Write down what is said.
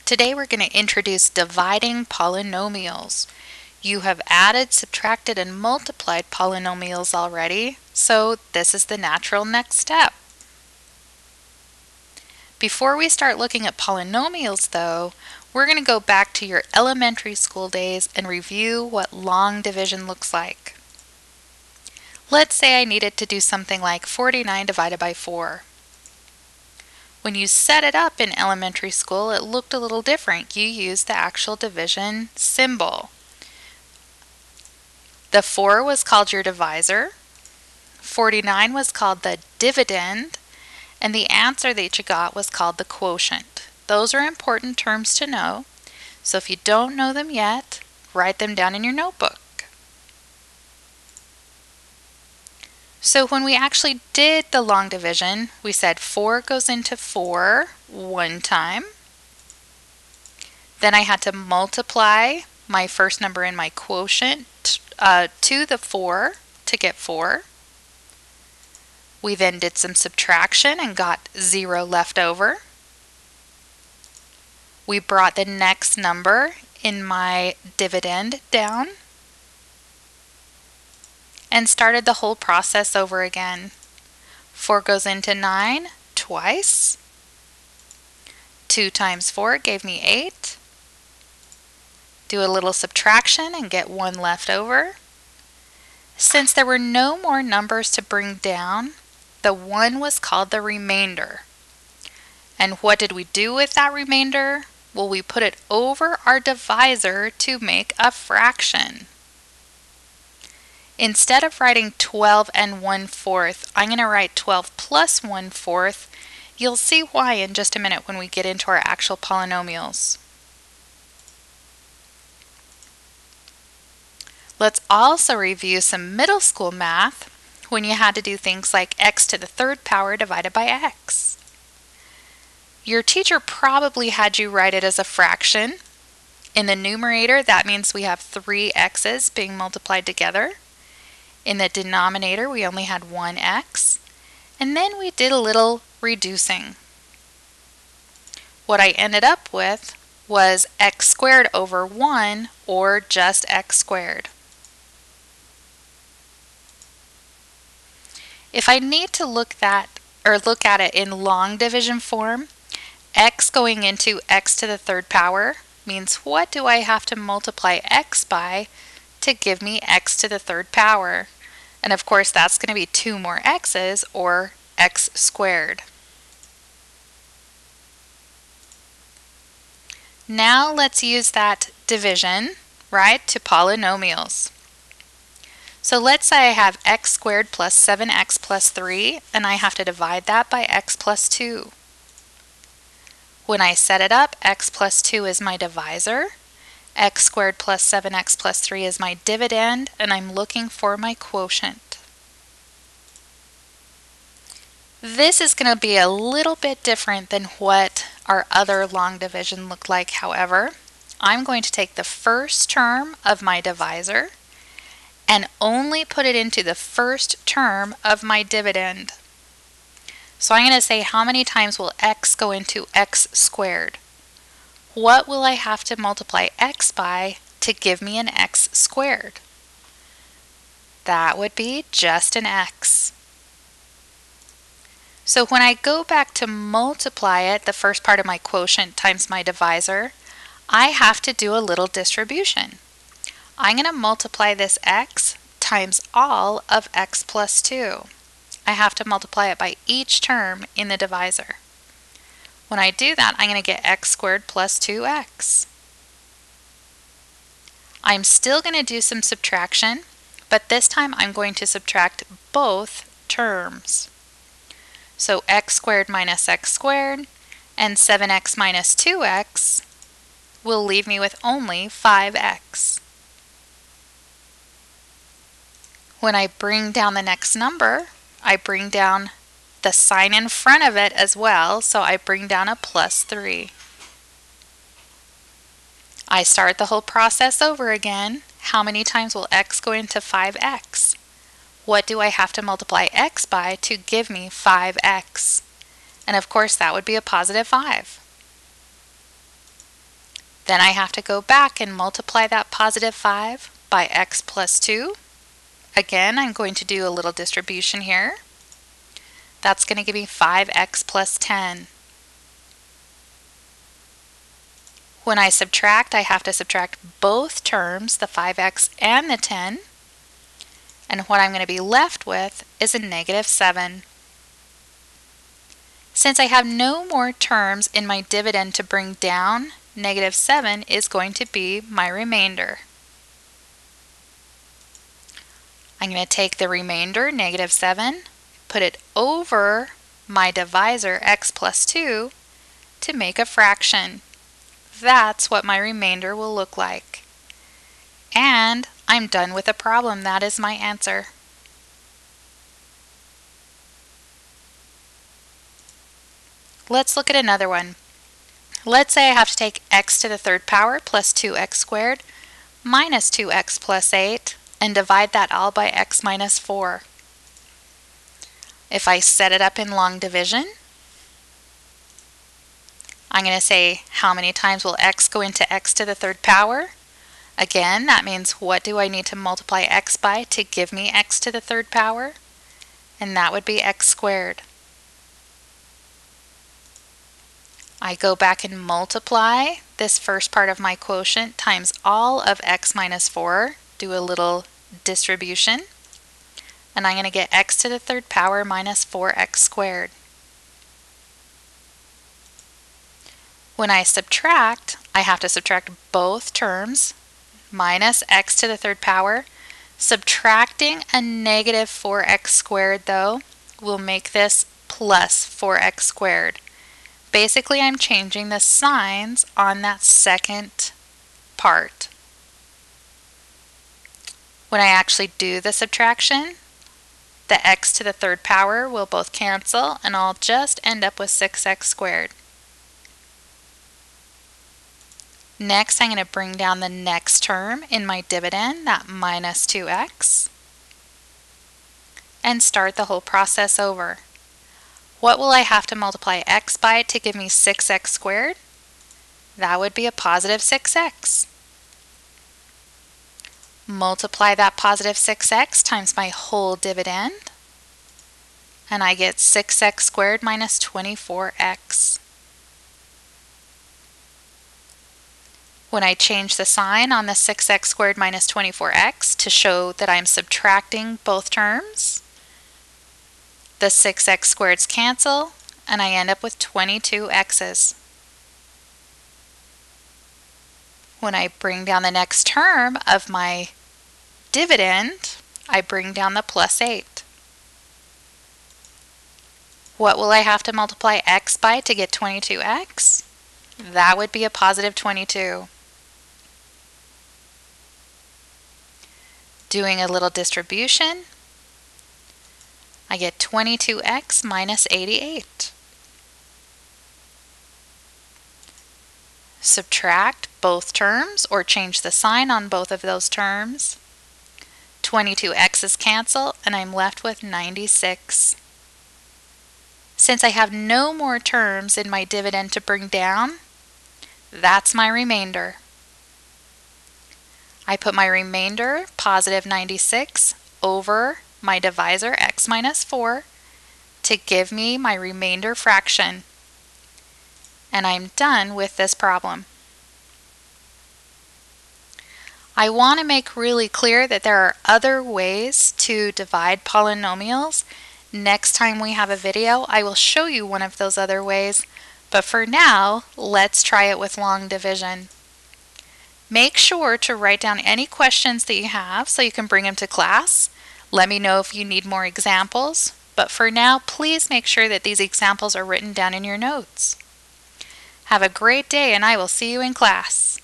Today we're going to introduce dividing polynomials. You have added, subtracted, and multiplied polynomials already, so this is the natural next step. Before we start looking at polynomials though, we're going to go back to your elementary school days and review what long division looks like. Let's say I needed to do something like 49 divided by 4. When you set it up in elementary school, it looked a little different. You used the actual division symbol. The 4 was called your divisor, 49 was called the dividend, and the answer that you got was called the quotient. Those are important terms to know, so if you don't know them yet, write them down in your notebook. So when we actually did the long division, we said 4 goes into 4 one time. Then I had to multiply my first number in my quotient to the 4 to get 4. We then did some subtraction and got 0 left over. We brought the next number in my dividend down and started the whole process over again. 4 goes into 9 twice. 2 times 4 gave me 8. Do a little subtraction and get 1 left over. Since there were no more numbers to bring down, the 1 was called the remainder. And what did we do with that remainder? Well, we put it over our divisor to make a fraction. Instead of writing 12 and 1/4, I'm going to write 12 plus 1/4. You'll see why in just a minute when we get into our actual polynomials. Let's also review some middle school math when you had to do things like x to the third power divided by x. Your teacher probably had you write it as a fraction. In the numerator, that means we have 3 x's being multiplied together. In the denominator, we only had 1 x. And then we did a little reducing. What I ended up with was x squared over 1, or just x squared. If I need to look at it in long division form, x going into x to the third power means what do I have to multiply x by to give me x to the third power? And of course that's going to be 2 more x's, or x squared. Now let's use that division, right, to polynomials. So let's say I have x squared plus 7x plus 3, and I have to divide that by x plus 2. When I set it up, x plus 2 is my divisor, x squared plus 7x plus 3 is my dividend, and I'm looking for my quotient. This is going to be a little bit different than what our other long division looked like. However, I'm going to take the first term of my divisor and only put it into the first term of my dividend. So I'm going to say, how many times will x go into x squared? What will I have to multiply x by to give me an x squared? That would be just an x. So when I go back to multiply it, the first part of my quotient times my divisor, I have to do a little distribution. I'm going to multiply this x times all of x plus 2. I have to multiply it by each term in the divisor. When I do that, I'm going to get x squared plus 2x. I'm still going to do some subtraction, but this time I'm going to subtract both terms. So x squared minus x squared and 7x minus 2x will leave me with only 5x. When I bring down the next number, I bring down the sign in front of it as well, so I bring down a plus 3. I start the whole process over again. How many times will x go into 5x? What do I have to multiply x by to give me 5x? And of course that would be a positive 5. Then I have to go back and multiply that positive 5 by x plus 2. Again, I'm going to do a little distribution here. That's going to give me 5x plus 10. When I subtract, I have to subtract both terms, the 5x and the 10. And what I'm going to be left with is a negative 7. Since I have no more terms in my dividend to bring down, negative 7 is going to be my remainder. I'm going to take the remainder, negative 7, put it over my divisor, x plus 2, to make a fraction. That's what my remainder will look like. And I'm done with the problem. That is my answer. Let's look at another one. Let's say I have to take x to the third power plus 2x squared minus 2x plus 8 and divide that all by x minus 4. If I set it up in long division, I'm going to say how many times will x go into x to the third power? Again, that means what do I need to multiply x by to give me x to the third power? And that would be x squared. I go back and multiply this first part of my quotient times all of x minus 4, do a little distribution, and I'm going to get x to the third power minus 4x squared. When I subtract, I have to subtract both terms, minus x to the third power. Subtracting a negative 4x squared, though, will make this plus 4x squared. Basically, I'm changing the signs on that second part. When I actually do the subtraction, the x to the third power will both cancel, and I'll just end up with 6x squared. Next, I'm going to bring down the next term in my dividend, that minus 2x, and start the whole process over. What will I have to multiply x by to give me 6x squared? That would be a positive 6x. Multiply that positive 6x times my whole dividend, and I get 6x squared minus 24x. When I change the sign on the 6x squared minus 24x to show that I'm subtracting both terms, the 6x squareds cancel, and I end up with 22 x's. When I bring down the next term of my dividend, I bring down the plus 8. What will I have to multiply x by to get 22x? That would be a positive 22. Doing a little distribution, I get 22x minus 88. Subtract both terms or change the sign on both of those terms. 22x's cancel, and I'm left with 96. Since I have no more terms in my dividend to bring down, that's my remainder. I put my remainder, positive 96, over my divisor, x minus 4, to give me my remainder fraction. And I'm done with this problem. I want to make really clear that there are other ways to divide polynomials. Next time we have a video, I will show you one of those other ways. But for now, let's try it with long division. Make sure to write down any questions that you have so you can bring them to class. Let me know if you need more examples. But for now, please make sure that these examples are written down in your notes. Have a great day, and I will see you in class.